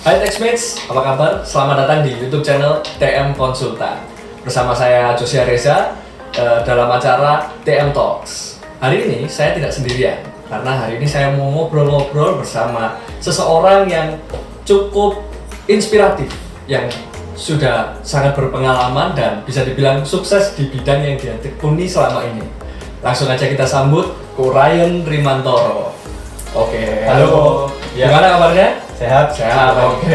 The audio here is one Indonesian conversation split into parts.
Hai Texmates, apa kabar? Selamat datang di YouTube channel TM Konsultan. Bersama saya Josia Reza dalam acara TM Talks. Hari ini saya tidak sendirian, karena hari ini saya mau ngobrol-ngobrol bersama seseorang yang cukup inspiratif, yang sudah sangat berpengalaman dan bisa dibilang sukses di bidang yang dia tekuni selama ini. Langsung aja kita sambut Ko Ryan Rimantoro. Oke, halo. Ya. Gimana kabarnya? Sehat. Oke.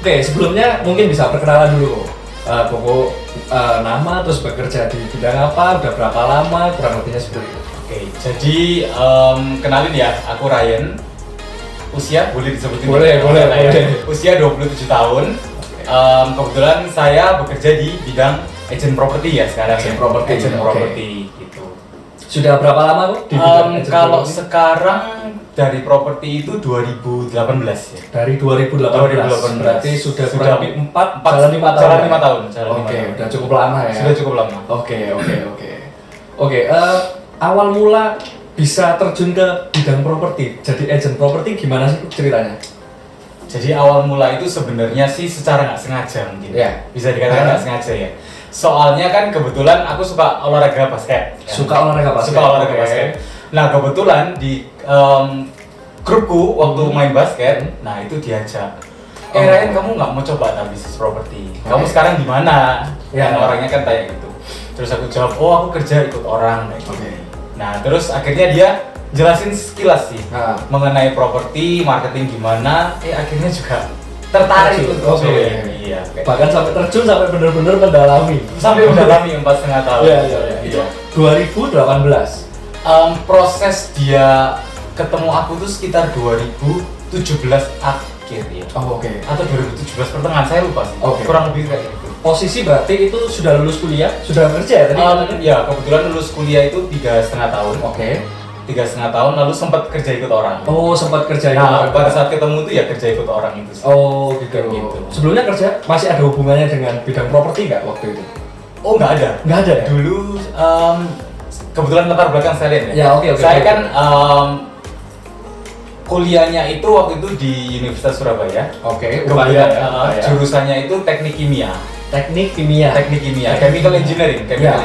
Oke, sebelumnya mungkin bisa perkenalan dulu. Koko nama, terus bekerja di bidang apa, udah berapa lama, kurang lebihnya seperti itu. Oke, jadi kenalin ya, aku Ryan. Usia boleh disebutin? Boleh. Usia 27 tahun. Kebetulan saya bekerja di bidang agent property ya sekarang. Agent ya. property, Agent oke. property gitu. Sudah berapa lama kok di bidang agent Kalau property? sekarang dari properti itu 2018 ya. Dari 2018, 2018. berarti sudah kurang Sudah lebih 4 jalan 5 tahun. Jalan ya? 5 tahun. Oke, udah cukup lama ya. Sudah cukup lama. Oke, awal mula bisa terjun ke bidang properti, jadi agent properti gimana sih ceritanya? Jadi awal mula itu sebenarnya sih secara nggak sengaja mungkin. Ya. Bisa dikatakan nggak sengaja ya. Soalnya kan kebetulan aku suka olahraga basket. kan? Suka olahraga basket. Suka olahraga Oke. basket. Nah kebetulan di grupku waktu main basket, nah itu diajak. Ryan, kamu nggak mau coba bisnis properti? Kamu Oke. sekarang di mana? Ya. Kan orangnya kan tanya gitu. Terus aku jawab, oh aku kerja ikut orang. Kayak gitu. Oke. Nah terus akhirnya dia jelasin sekilas sih Nah. mengenai properti, marketing gimana. Akhirnya juga tertarik Terjun. untuk Oke. join. Iya. Bahkan sampai terjun, sampai benar-benar mendalami. Sampai mendalami 4,5 tahun. Iya. Itu 2018. Proses dia ketemu aku tuh sekitar 2017 akhir ya. Oh, oke. Atau 2017 pertengahan, saya lupa sih. Oke. Kurang lebih kayak gitu. Posisi berarti itu sudah lulus kuliah, sudah bekerja ya tadi? Ya kebetulan lulus kuliah itu 3,5 tahun. Oke. 3,5 tahun lalu sempat kerja ikut orang. Oh, sempat kerja Nah, ikut pada orang. saat ketemu tuh ya kerja ikut orang itu sih. Oh, gitu. Gitu. Sebelumnya kerja masih ada hubungannya dengan bidang properti nggak waktu itu? Oh, nggak ada. Nggak ada ya? Dulu kebetulan latar belakang sekalian ya. Ya, oke. Saya kan kuliahnya itu waktu itu di Universitas Surabaya. Oke. Kemudian Upaya. jurusannya itu teknik kimia. Teknik kimia. Chemical engineering. Ya,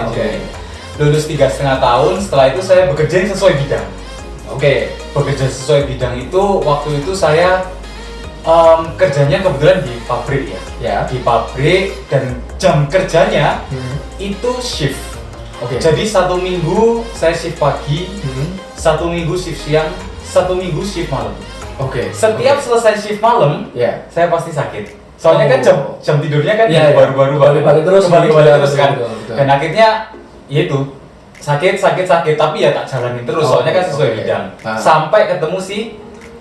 Lulus 3,5 tahun. Setelah itu saya bekerja sesuai bidang. Oke. Bekerja sesuai bidang itu waktu itu saya kerjanya kebetulan di pabrik ya. Ya. Di pabrik dan jam kerjanya Hmm. itu shift. Oke. Jadi 1 minggu saya shift pagi, Hmm. 1 minggu shift siang, 1 minggu shift malam. Oke. Setiap selesai shift malam, Ya. saya pasti sakit. Soalnya kan jam tidurnya kan Iya, iya. baru-baru Balik-balik terus. kembali Betul, terus kan. betul. Dan akhirnya ya itu sakit tapi ya tak jalanin terus. Oh, soalnya kan sesuai oke. bidang. Ah. Sampai ketemu sih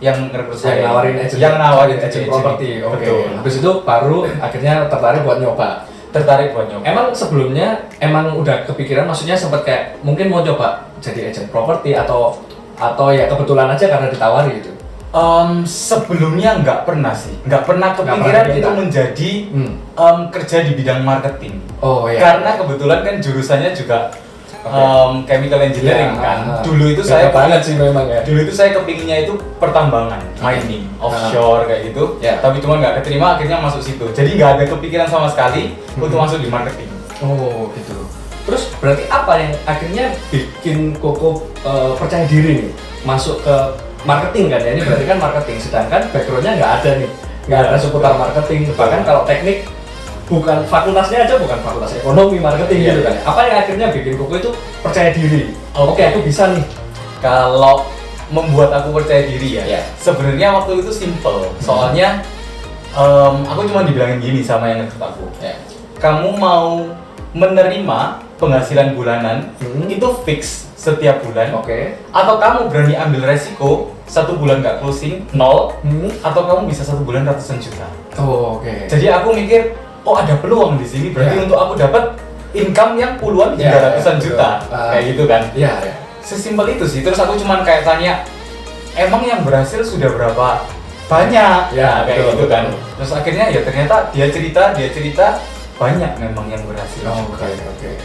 yang ngerekrut saya. Yang nawarin agent agent properti. Oke. Betul. Habis itu baru akhirnya tertarik buat nyoba. Tertarik buat nyoba. Emang sebelumnya udah kepikiran, maksudnya sempat kayak mungkin mau coba jadi agent properti atau ya kebetulan aja karena ditawari gitu. Sebelumnya nggak pernah kepikiran pernah untuk kepikiran. menjadi kerja di bidang marketing. Oh iya. Karena kebetulan kan jurusannya juga chemical engineering Ya, kan. Dulu itu saya banget sih memang ya. Dulu itu saya kepinginnya itu pertambangan, mining, offshore kayak gitu. Ya. Tapi cuma nggak keterima, akhirnya masuk situ. Jadi nggak ada kepikiran sama sekali untuk masuk di marketing. Oh gitu. Terus berarti apa yang akhirnya bikin Koko percaya diri nih masuk ke marketing kan ya? Ini berarti kan marketing, sedangkan backgroundnya nggak ada nih, nggak ada seputar marketing. Bahkan kalau teknik bukan fakultasnya aja, bukan fakultas ekonomi marketing gitu kan. Apa yang akhirnya bikin Koko itu percaya diri? Oke, aku bisa nih. Kalau membuat aku percaya diri ya, Ya. sebenarnya waktu itu simple. Soalnya aku cuma dibilangin gini sama yang ngerekrut aku. Ya. Kamu mau menerima penghasilan bulanan itu fix setiap bulan, Oke. atau kamu berani ambil resiko 1 bulan nggak closing 0, atau kamu bisa 1 bulan ratusan juta. Oh, oke. Jadi aku mikir, oh ada peluang di sini, berarti Ya. untuk aku dapat income yang puluhan hingga Ya, ratusan ya, juta, betul. kayak gitu kan. Iya, ya. Sesimpel itu sih. Terus aku cuman kayak tanya, emang yang berhasil sudah berapa banyak? Ya, Nah, kayak betul, gitu kan. betul. Terus akhirnya ya ternyata dia cerita banyak memang yang berhasil. Oke.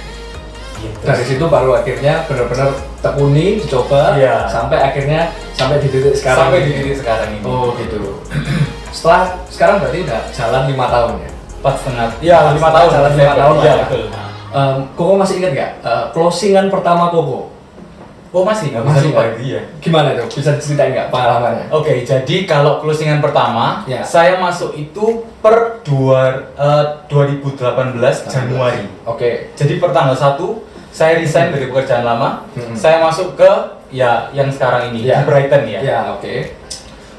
Gitu. Dari situ baru akhirnya benar-benar tekuni, dicoba, Iya. sampai akhirnya sampai di titik sekarang. Sampai di titik sekarang ini. Oh gitu. sekarang berarti udah jalan 5 tahun ya? 4,5. Iya, 5 tahun. Jalan 5 tahun Iya, lah ya. betul. Koko masih ingat nggak closingan pertama Koko? Oh masih, nggak bisa Masih lupa nggak? itu ya. Gimana itu? Bisa diceritain nggak pengalamannya? Oke, jadi kalau closingan pertama, Ya. saya masuk itu per 2018 Januari. Oke. Jadi per tanggal 1, saya resign dari pekerjaan lama, saya masuk ke ya yang sekarang ini, Ya. di Brighton ya. Ya, oke.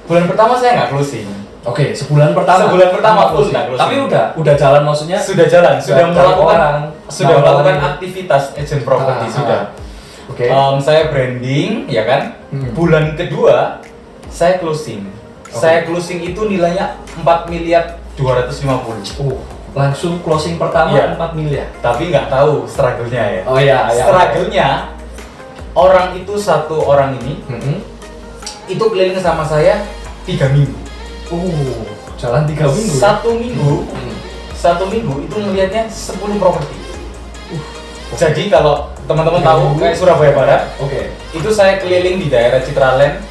Bulan pertama saya nggak closing. Oke, sebulan pertama. Sebulan pertama full closing. nggak closing. Tapi udah jalan maksudnya. Sudah jalan, sudah cari melakukan orang, sudah nawarin. melakukan aktivitas agent property sudah. Oke. Saya branding, ya kan. Bulan kedua saya closing. Saya closing itu nilainya 4 miliar 250. Langsung closing pertama Iya. 4 miliar. Tapi nggak tahu struggle-nya ya. Oh iya, iya. Struggle-nya orang itu satu orang ini itu keliling sama saya 3 minggu. Jalan 3 minggu. Satu minggu itu melihatnya 10 properti. Jadi kalau teman-teman tahu kayak Surabaya Barat, Oke. itu saya keliling di daerah Citraland,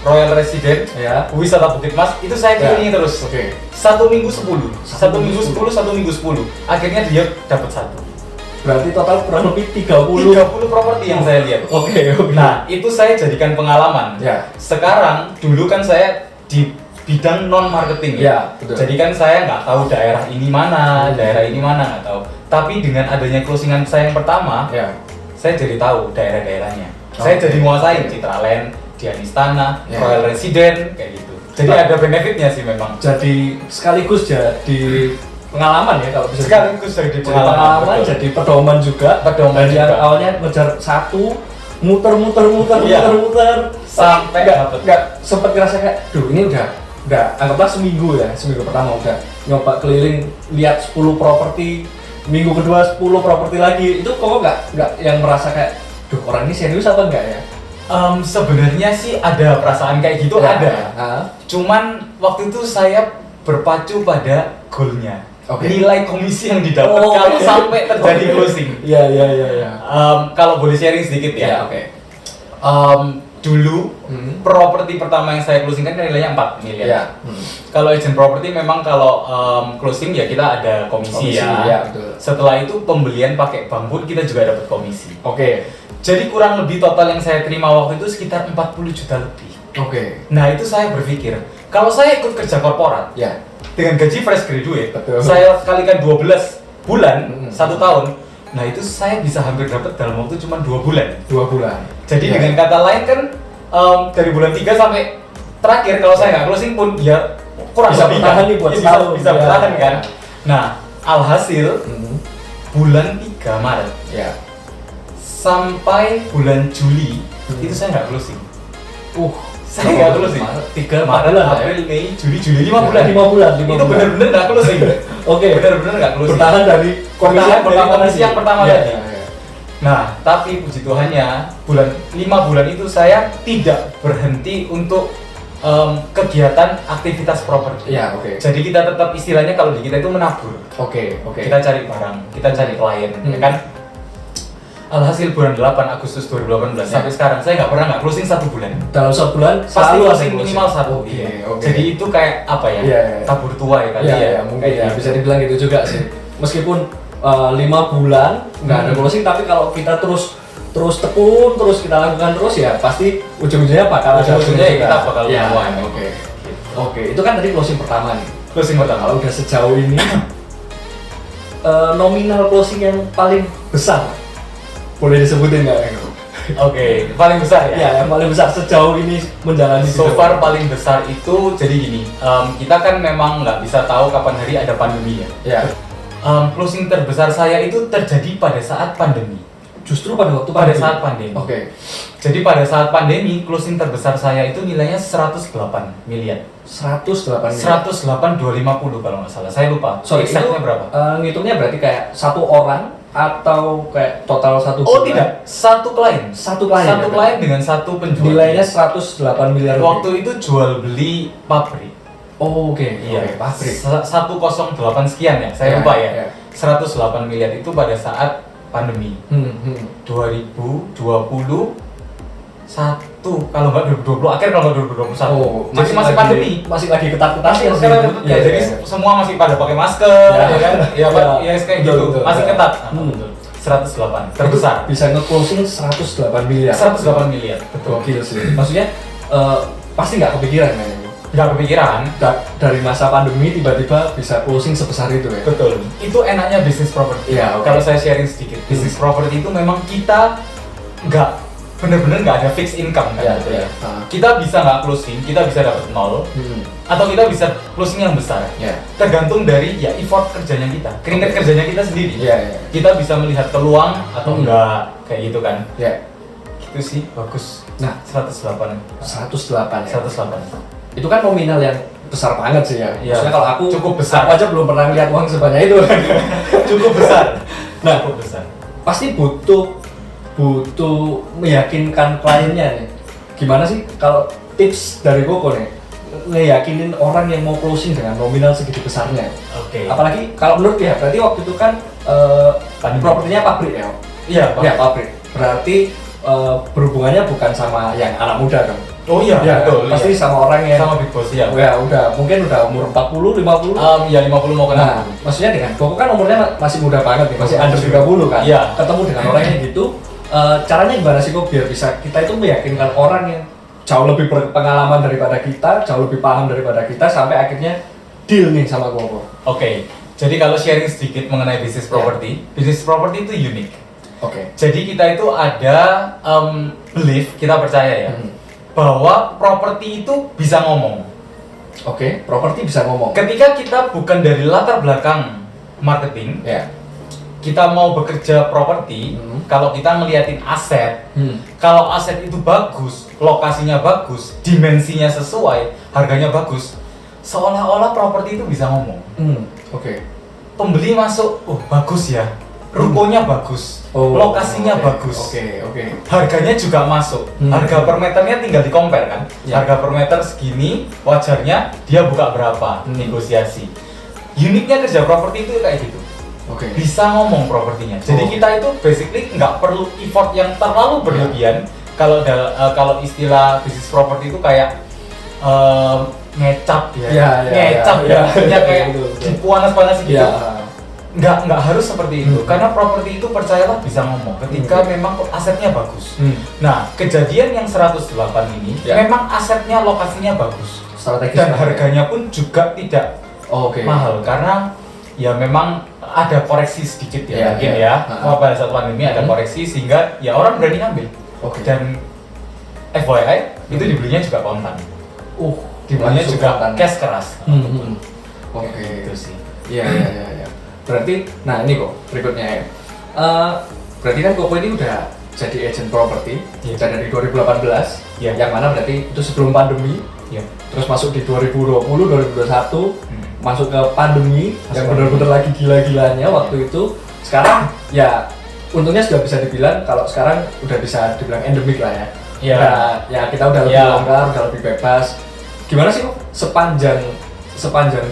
Royal Resident, Ya. wisata Bukit Mas, itu saya keliling terus. Oke. 1 minggu 10, 1 minggu 10, 1 minggu 10. Akhirnya dia dapat 1. Berarti total kurang lebih 30. 30 properti yang saya lihat. Oke. Nah, itu saya jadikan pengalaman. Ya. Sekarang, dulu kan saya di bidang non marketing Ya, betul. Jadi kan saya nggak tahu daerah ini mana, daerah ini mana nggak tahu. Tapi dengan adanya closingan saya yang pertama, Ya. saya jadi tahu daerah-daerahnya. Saya jadi menguasai Citraland, Dian Istana, Ya. Royal Resident, kayak gitu. Jadi ada benefitnya sih memang. Jadi sekaligus jadi pengalaman ya kalau bisa. Sekaligus jadi Jadi pengalaman, pengalaman, betul. jadi pedoman juga. Pedoman Dari yang juga. awalnya ngejar satu, muter, Iya. Tapi Sampai dapet. nggak sempet ngerasa kayak, duh ini udah anggaplah seminggu pertama udah nyoba keliling lihat 10 properti, minggu kedua 10 properti lagi. Itu kok nggak yang merasa kayak, duh orang ini serius apa enggak ya? Sebenarnya sih ada perasaan kayak gitu, Ya. ada. Ah. Cuman waktu itu saya berpacu pada goalnya. Oke. Nilai komisi yang didapat Oh, kalau oke. sampai terjadi Oke. closing. Iya. Kalau boleh sharing sedikit Ya, ya. oke. Dulu properti pertama yang saya closing kan nilainya 4 miliar. Ya. Kalau agent property memang kalau closing ya kita ada komisi ya. Ya, betul. Setelah itu pembelian pakai bank pun kita juga dapat komisi. Oke. Jadi kurang lebih total yang saya terima waktu itu sekitar 40 juta lebih. Oke. Nah itu saya berpikir, kalau saya ikut kerja korporat Ya. dengan gaji fresh graduate, Betul. saya kalikan 12 bulan, 1 tahun, nah itu saya bisa hampir dapat dalam waktu cuma 2 bulan. 2 bulan. Jadi Ya. dengan kata lain kan dari bulan 3 sampai terakhir kalau saya nggak closing pun ya kurang Bisa lebih bertahan kan. nih buat Ya, setahun. bisa Ya. bertahan kan. Nah alhasil bulan 3 Maret Ya. sampai bulan Juli itu saya nggak closing. Saya nggak closing. 3 Maret, April, Mei, Juli 5 bulan. 5 bulan. Itu bener-bener nggak closing. Oke. Bener-bener nggak closing. Bertahan dari Bertahan dari komisi yang pertama Ya, tadi. ya, ya. Nah, tapi puji Tuhannya, 5 bulan itu saya tidak berhenti untuk kegiatan aktivitas properti. Ya, oke. Jadi kita tetap istilahnya kalau di kita itu menabur. Oke. Kita cari barang, kita cari klien, ya kan? Alhasil bulan 8 Agustus 2018 sampai sekarang saya nggak pernah nggak closing 1 bulan. Dalam sebulan Pasti selalu ada closing minimal 1. Oke, oke. Jadi itu kayak apa ya? Iya, iya. Tabur tua ya kali Iya, ya. ya, mungkin Kayak ya gitu. bisa dibilang gitu juga sih. Meskipun 5 bulan nggak ada closing, tapi kalau kita terus tekun, terus kita lakukan terus ya pasti ujung-ujungnya bakal ada Ujung-ujungnya juga. kita bakal Ya, menuai. Oke. Oke, itu kan tadi closing pertama nih. Closing pertama. Kalau udah sejauh ini nominal closing yang paling besar boleh disebutin nggak? Oke, paling besar ya. Ya, yang paling besar sejauh ini menjalani So bidang. far paling besar itu jadi gini, kita kan memang nggak bisa tahu kapan hari ada pandemi ya. Ya. Closing terbesar saya itu terjadi pada saat pandemi. Justru pada waktu Pada saat pandemi. Oke. Jadi pada saat pandemi, closing terbesar saya itu nilainya 108 miliar. 108 miliar. 108,250 kalau nggak salah. Saya lupa. Sorry, itu Exactnya berapa? ngitungnya berarti kayak satu orang atau kayak total satu Oh bulan? tidak, satu klien. Satu klien. Satu ya, klien dengan satu penjual. nilainya 108 miliar rupiah. Waktu itu jual beli pabrik. Oh, oke. Iya, Oke, pabrik. 108 sekian ya, saya Ya, lupa ya. ya. 108 miliar itu pada saat pandemi. 2020 kalau nggak 2020 akhir, kalau nggak 2021. Jadi masih pandemi. Masih lagi ketat-ketatnya sih. Ya, jadi semua masih pada pakai masker, ya kan? Ya, kayak gitu. Betul, masih betul. ketat. 108 terbesar. Bisa nge-closing 108 miliar. 108 miliar. Betul. Gokil sih. Maksudnya pasti nggak kepikiran kan ini. Nggak kepikiran. Dari masa pandemi tiba-tiba bisa closing sebesar itu ya. Betul. Itu enaknya bisnis properti. Ya, okay. Kalau saya sharing sedikit, bisnis properti itu memang kita nggak bener-bener nggak ada fixed income kan. Ya. Kita bisa nggak closing, kita bisa dapat 0, atau kita bisa closing yang besar. Ya. Tergantung dari ya effort kerjanya kita, keringat kerjanya kita sendiri. Ya. Kita bisa melihat peluang atau enggak, kayak gitu kan. Ya. Gitu sih, bagus. Nah, 108 108 ya. 108 Itu kan nominal yang besar banget sih ya. Iya. Maksudnya kalau aku Cukup besar. Aku aja belum pernah lihat uang sebanyak itu. cukup besar. Nah, Cukup besar. pasti butuh meyakinkan kliennya nih. Gimana sih kalau tips dari Koko nih ngeyakinin orang yang mau closing dengan nominal segitu besarnya? Oke. Apalagi kalau menurut dia, berarti waktu itu kan propertinya pabrik ya? Iya, Pak. Ya pabrik. Berarti berhubungannya bukan sama yang anak muda dong? Oh iya, Ya, betul. pasti iya. sama orang yang Sama Big Boss ya. ya mungkin udah umur 40, 50. Ya 50 mau kena. Nah, maksudnya dengan Koko kan umurnya masih muda banget nih, masih under 30 kan? Iya. Ketemu dengan orang yang gitu, caranya gimana sih kok biar bisa kita itu meyakinkan orang yang jauh lebih berpengalaman daripada kita, jauh lebih paham daripada kita, sampai akhirnya deal nih sama Koko. Oke. Jadi kalau sharing sedikit mengenai bisnis properti, bisnis properti itu unik. Oke. Jadi kita itu ada belief, kita percaya ya, bahwa properti itu bisa ngomong. Oke, properti bisa ngomong. Ketika kita bukan dari latar belakang marketing, Ya. kita mau bekerja properti, kalau kita ngeliatin aset, kalau aset itu bagus, lokasinya bagus, dimensinya sesuai, harganya bagus, seolah-olah properti itu bisa ngomong. Oke. Pembeli masuk, oh bagus ya, rukonya bagus, lokasinya bagus, Oke. harganya juga masuk. Harga per meternya tinggal di-compare kan. Ya. Harga per meter segini, wajarnya dia buka berapa, negosiasi. Uniknya kerja properti itu kayak gitu. Oke. Bisa ngomong propertinya. Jadi kita itu basically nggak perlu effort yang terlalu berlebihan. Kalau istilah bisnis properti itu kayak ngecap ya. Ngecap ya. Ya kayak panas-panas gitu. Nggak harus seperti itu. Karena properti itu percayalah bisa ngomong ketika memang asetnya bagus. Nah, kejadian yang 108 ini memang asetnya, lokasinya bagus. Strategis Dan harganya pun juga tidak mahal karena ya memang ada koreksi sedikit ya, mungkin ya. Pada saat pandemi ada koreksi sehingga ya orang berani ngambil. Dan FYI itu dibelinya juga kontan. Dibelinya juga cash keras. Oke. Itu sih. Iya. Berarti, nah ini kok berikutnya ya. Berarti kan Koko ini udah jadi agent properti dari 2018, yang mana berarti itu sebelum pandemi. Terus masuk di 2020, 2021, masuk ke pandemi yang benar-benar lagi gila-gilanya waktu itu. Sekarang ya untungnya sudah bisa dibilang kalau sekarang udah bisa dibilang endemik lah ya. Nah, ya kita udah lebih longgar, udah lebih bebas. Gimana sih kok sepanjang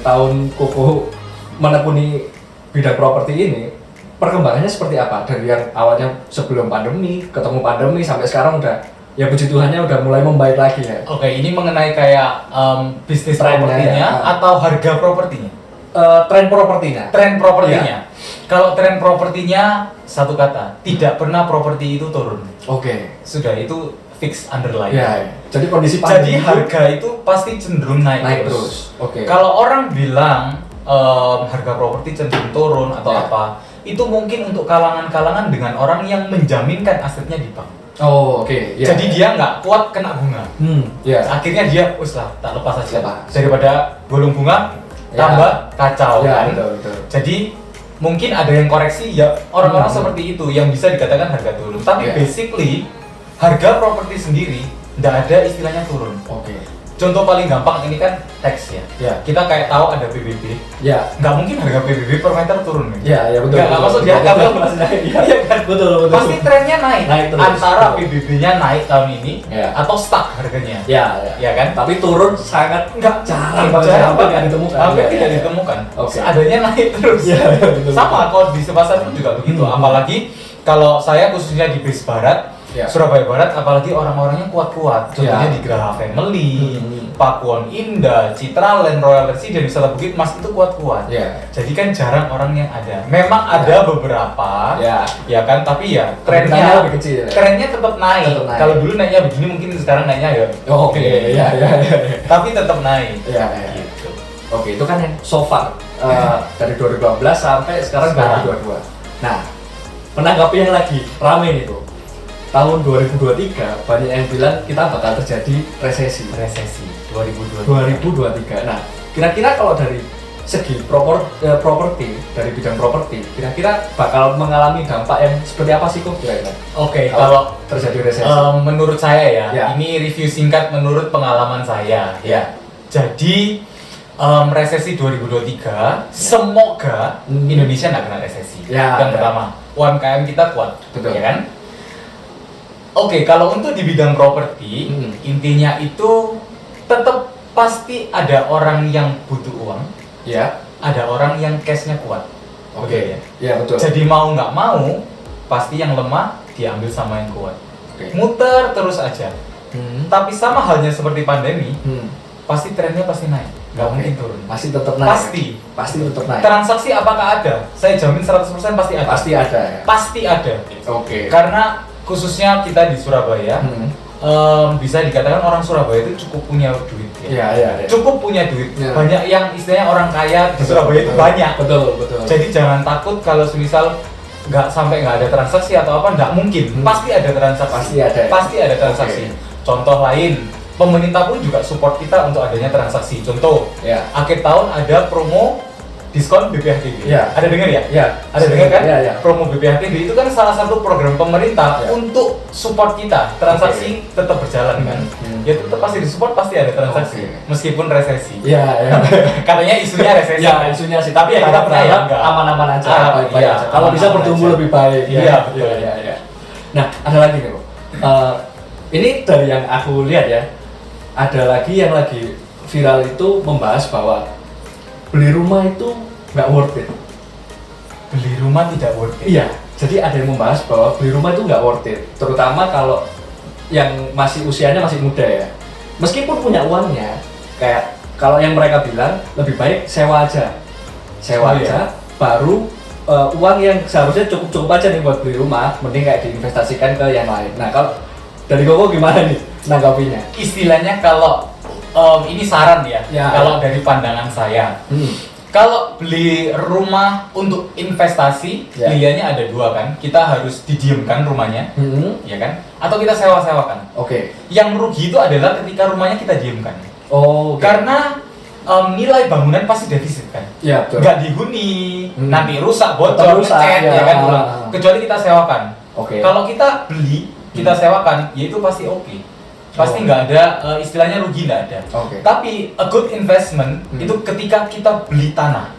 tahun Koko menekuni bidang properti ini, perkembangannya seperti apa? Dari yang awalnya sebelum pandemi, ketemu pandemi, sampai sekarang udah ya puji Tuhannya udah mulai membaik lagi ya. Oke, ini mengenai kayak bisnis propertinya atau harga propertinya? Tren propertinya. Tren propertinya. Kalau tren propertinya satu kata, tidak pernah properti itu turun. Sudah itu fix underline. Jadi kondisi Jadi harga itu pasti cenderung naik terus. Kalau orang bilang harga properti cenderung turun atau apa, itu mungkin untuk kalangan-kalangan dengan orang yang menjaminkan asetnya di bank. Jadi dia nggak kuat kena bunga. Akhirnya dia, lah tak lepas aja. Daripada gulung bunga tambah kacau kan. Betul. Jadi mungkin ada yang koreksi ya orang-orang seperti itu yang bisa dikatakan harga turun. Tapi basically harga properti sendiri nggak ada istilahnya turun. Contoh paling gampang ini kan teks ya. Kita kayak tahu ada PBB. Nggak mungkin harga PBB per meter turun. Betul. Nggak masuk di akal. Iya kan? Betul. Pasti trennya naik terus. antara PBB-nya naik tahun ini atau stuck harganya. Ya kan? Tapi turun sangat jarang ditemukan. Hampir tidak ditemukan. Seadanya naik terus. Sama kalau di pasar pun juga begitu. Apalagi kalau saya khususnya di base barat, Ya. Surabaya Barat apalagi orang-orangnya kuat-kuat. Contohnya Ya. di Graha Family, Pakuwon Indah, Citraland, Royal Residence, Wisata Bukit Mas itu kuat-kuat. Ya. Jadi kan jarang orang yang ada. Memang ada beberapa, Ya. ya kan, tapi ya Trennya trennya lebih kecil. trennya tetap naik. Tetap naik. Kalau dulu naiknya begini mungkin sekarang naiknya ya. Oke, ya. Tapi tetap naik. Ya. Gitu. Oke, itu kan yang so far dari 2012 sampai sekarang 2022. Nah, menanggapi yang lagi rame nih tuh, tahun 2023 banyak yang bilang kita bakal terjadi resesi. Resesi 2023. 2023. Nah, kira-kira kalau dari segi properti, dari bidang properti, kira-kira bakal mengalami dampak yang seperti apa sih kok kira-kira? Oke, Kalau terjadi resesi. menurut saya ya, Ya. ini review singkat menurut pengalaman saya. Ya. Jadi resesi 2023 semoga Indonesia nggak kena resesi. Ya, Yang ya. pertama, UMKM kita kuat, Betul. ya kan? Oke, kalau untuk di bidang properti, intinya itu tetap pasti ada orang yang butuh uang, Ya. ada orang yang cashnya kuat. Oke. ya. Ya, betul. Jadi mau nggak mau, pasti yang lemah diambil sama yang kuat. Oke. Muter terus aja. Tapi sama halnya seperti pandemi, pasti trennya pasti naik, nggak Oke. mungkin turun. Pasti tetap naik. Pasti tetap naik. Transaksi apakah ada? Saya jamin 100% pasti ada. Pasti ada ya. Pasti ada. Oke. Karena khususnya kita di Surabaya, bisa dikatakan orang Surabaya itu cukup punya duit. Iya, iya, iya. Cukup punya duit. Ya. Banyak yang istilahnya orang kaya di Betul, Surabaya itu betul. banyak. Betul, betul. Jadi jangan takut kalau semisal nggak ada transaksi atau apa, nggak mungkin. Pasti ada transaksi. Pasti ada ya? Pasti ada transaksi. Oke. Contoh lain, pemerintah pun juga support kita untuk adanya transaksi. Contoh, Ya. akhir tahun ada promo diskon BPHTB. Ya. Ada dengar ya? Ya. Ada dengar kan? Ya, ya. Promo BPHTB itu kan salah satu program pemerintah Ya. untuk support kita. Transaksi tetap berjalan kan? Ya tetap pasti disupport, pasti ada transaksi. Oke. Meskipun resesi. Iya, iya. Katanya isunya resesi. Ya, isunya sih. Tapi ya kita berharap berharap enggak. aman-aman aja, baik-baik iya, aja. Kalau bisa aman-aman bertumbuh aja. lebih baik. Iya, betul. Iya, iya. Nah, ada lagi nih, Bro. Ini dari yang aku lihat ya, ada lagi yang lagi viral itu membahas bahwa beli rumah itu nggak worth it. Beli rumah tidak worth it. Iya, jadi ada yang membahas bahwa beli rumah itu nggak worth it, terutama kalau yang masih usianya masih muda ya. Meskipun punya uangnya, kayak kalau yang mereka bilang lebih baik sewa aja, sewa Oh, iya. aja, baru uang yang seharusnya cukup aja nih buat beli rumah, mending kayak diinvestasikan ke yang lain. Nah, kalau dari Koko gimana nih nanggapinya? Istilahnya kalau ini saran ya, Ya. kalau dari pandangan saya. Kalau beli rumah untuk investasi, Ya. pilihannya ada dua kan. Kita harus didiamkan rumahnya, ya kan? Atau kita sewa-sewakan. Oke. Yang rugi itu adalah ketika rumahnya kita diamkan. Oh, oke. Karena nilai bangunan pasti defisit kan. ya betul. Nggak dihuni, nanti rusak, Tetap bocor, rusak, ngecat, ya. ya kan? Kecuali kita sewakan. Oke. Kalau kita beli, kita sewakan, ya itu pasti oke. Pasti nggak ada, istilahnya rugi nggak ada. Oke. Tapi a good investment itu ketika kita beli tanah.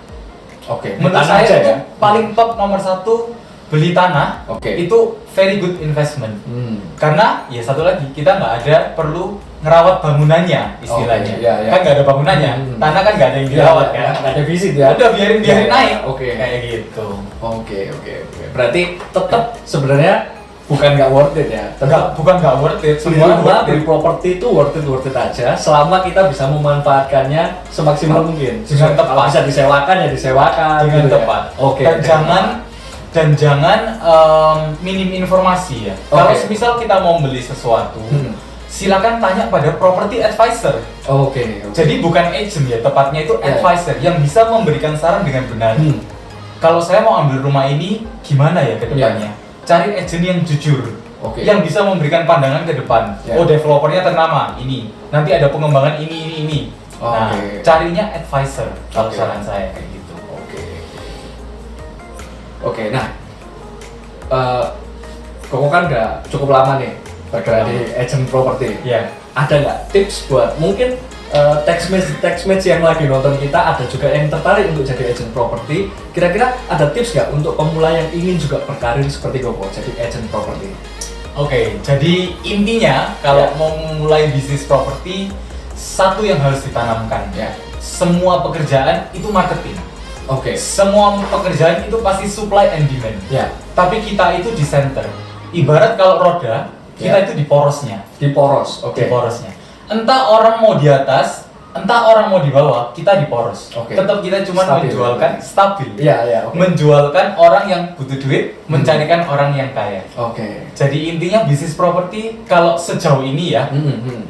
Oke. Menurut Tanah saya aja itu ya. paling top nomor satu, beli tanah. Oke. Itu very good investment. Hmm. Karena ya satu lagi, kita nggak ada perlu ngerawat bangunannya istilahnya. Oke, ya, ya. Kan nggak ada bangunannya. Tanah kan nggak ada yang dirawat Ya, kan. nggak defisit ya. Udah biarin Ya, ya. naik. Oke. Kayak gitu. Oke. Berarti tetap sebenarnya bukan nggak worth it ya. Bukan nggak worth it. Beli Semua rumah, worth it. beli properti itu worth it aja selama kita bisa memanfaatkannya semaksimal mungkin. Dengan tepat. Kalau bisa disewakan ya disewakan. Dengan gitu ya. tepat. Oke. Dan jangan minim informasi ya. Oke. Kalau semisal kita mau beli sesuatu, silakan tanya pada property advisor. Oke. Jadi bukan agent ya, tepatnya itu Ya. advisor yang bisa memberikan saran dengan benar. Kalau saya mau ambil rumah ini, gimana ya ke depannya? Cari agent yang jujur, Oke. yang bisa memberikan pandangan ke depan. Ya. Oh, developernya ternama ini, nanti ada pengembangan ini. Nah, Oke. carinya advisor. Kalau Oke. saran saya kayak gitu. Oke. Nah, Koko kan udah cukup lama nih bergerak di agent properti. Ya. Ada nggak tips buat mungkin text-message yang lagi nonton kita ada juga yang tertarik untuk jadi agent properti? Kira-kira ada tips nggak untuk pemula yang ingin juga berkarir seperti Koko jadi agent properti? Oke, jadi intinya kalau Ya. mau memulai bisnis properti, satu yang harus ditanamkan. Ya. Semua pekerjaan itu marketing. Oke. Semua pekerjaan itu pasti supply and demand. Ya. Tapi kita itu di center. Ibarat kalau roda, kita itu di porosnya. Di poros, oke. Di porosnya. Entah orang mau di atas, entah orang mau di bawah, kita di poros. Tetap kita cuma menjualkan stabil. Iya. Menjualkan orang yang butuh duit, mencarikan orang yang kaya. Jadi intinya bisnis properti kalau sejauh ini ya,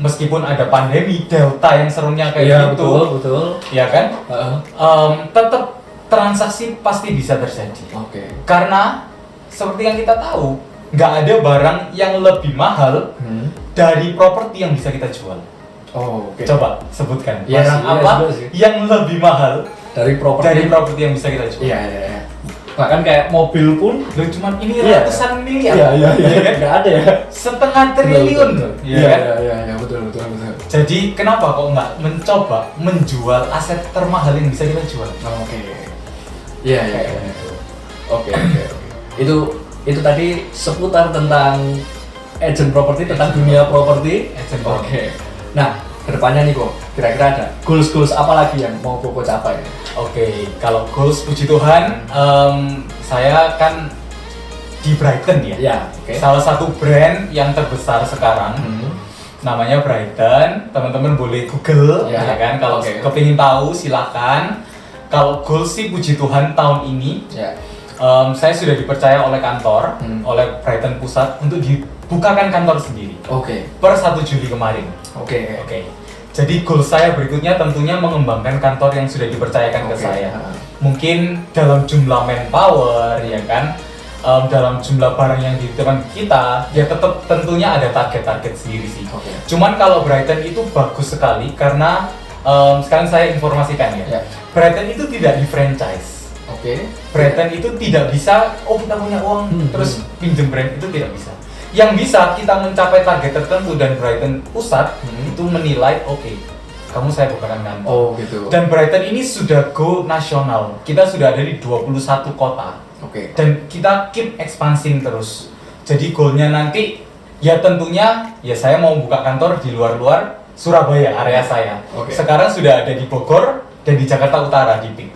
meskipun ada pandemi delta yang serunya kayak gitu, betul. Ya kan? Tetap transaksi pasti bisa terjadi. Karena seperti yang kita tahu, nggak ada barang yang lebih mahal dari properti yang bisa kita jual. Coba sebutkan barang apa yang lebih mahal dari properti yang bisa kita jual. Iya. Bahkan kayak mobil pun cuman ini ratusan miliar. Iya. Nggak ada ya. Setengah triliun. Iya, betul. Jadi kenapa kok nggak mencoba menjual aset termahal yang bisa kita jual? Iya. Oke. Itu tadi seputar tentang agent properti, tentang dunia properti. Nah, kedepannya nih kok, kira-kira ada goals apa lagi yang mau Koko capai? Kalau goals puji Tuhan, saya kan di Brighton ya. Salah satu brand yang terbesar sekarang. Namanya Brighton. Teman-teman boleh Google, ya kan? Kalau kepingin tahu silakan. Kalau goals sih puji Tuhan tahun ini. Saya sudah dipercaya oleh kantor, oleh Brighton Pusat untuk dibukakan kantor sendiri. Per 1 Juli kemarin. Jadi goal saya berikutnya tentunya mengembangkan kantor yang sudah dipercayakan ke saya. Mungkin dalam jumlah manpower, ya kan, dalam jumlah barang yang ditemukan kita, ya tetap tentunya ada target-target sendiri sih. Cuman kalau Brighton itu bagus sekali karena sekarang saya informasikan ya. Brighton itu tidak di franchise. Brighton itu tidak bisa, kita punya uang terus pinjem brand, itu tidak bisa. Yang bisa kita mencapai target tertentu dan Brighton Pusat itu menilai, kamu saya bukakan kantor. Dan Brighton ini sudah go nasional. Kita sudah ada di 21 kota. Dan kita keep expansing terus. Jadi goalnya nanti ya tentunya ya saya mau buka kantor di luar Surabaya, area saya. Sekarang sudah ada di Bogor dan di Jakarta Utara di PIK.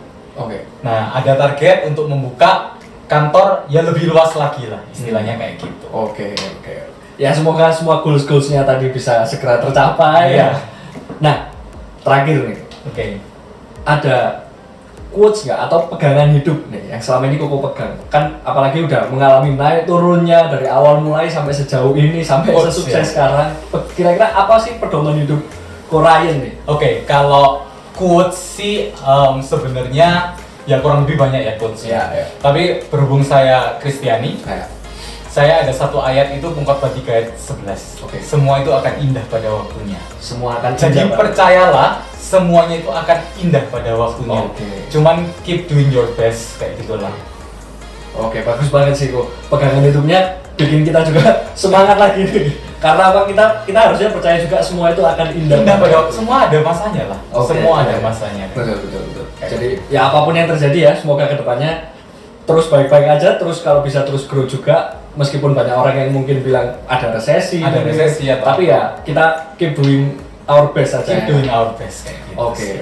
Nah, ada target untuk membuka kantor ya lebih luas lagi lah, istilahnya kayak gitu. Ya semoga semua goals-goalsnya tadi bisa segera tercapai. Nah, terakhir nih. Ada quotes nggak atau pegangan hidup nih yang selama ini Koko pegang? Kan apalagi udah mengalami naik turunnya dari awal mulai sampai sejauh ini sampai sesukses sekarang. Kira-kira apa sih pedoman hidup Ko Ryan nih? Kalau quotes sih sebenarnya ya kurang lebih banyak ya quotes-nya. Tapi berhubung saya Kristiani, saya ada satu ayat itu Pengkhotbah 3 ayat 11. Semua itu akan indah pada waktunya. Jadi percayalah, semuanya itu akan indah pada waktunya. Cuman keep doing your best kayak gitulah. Bagus banget sih kok. Pegangan hidupnya bikin kita juga semangat lagi nih. Karena apa, kita harusnya percaya juga semua itu akan indah pada waktu. Semua ada masanya lah. Semua ada masanya. Betul. Jadi ya apapun yang terjadi ya, semoga kedepannya terus baik-baik aja, terus kalau bisa terus grow juga. Meskipun banyak orang yang mungkin bilang ada resesi ya, tapi ya kita keep doing our best aja. Keep doing our best kayak gitu.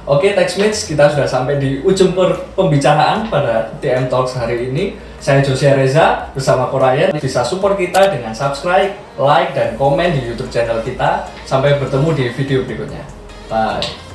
Oke, Techmates, kita sudah sampai di ujung pembicaraan pada TM Talks hari ini. Saya Josia Reza bersama Ko Ryan. Bisa support kita dengan subscribe, like, dan komen di YouTube channel kita. Sampai bertemu di video berikutnya. Bye.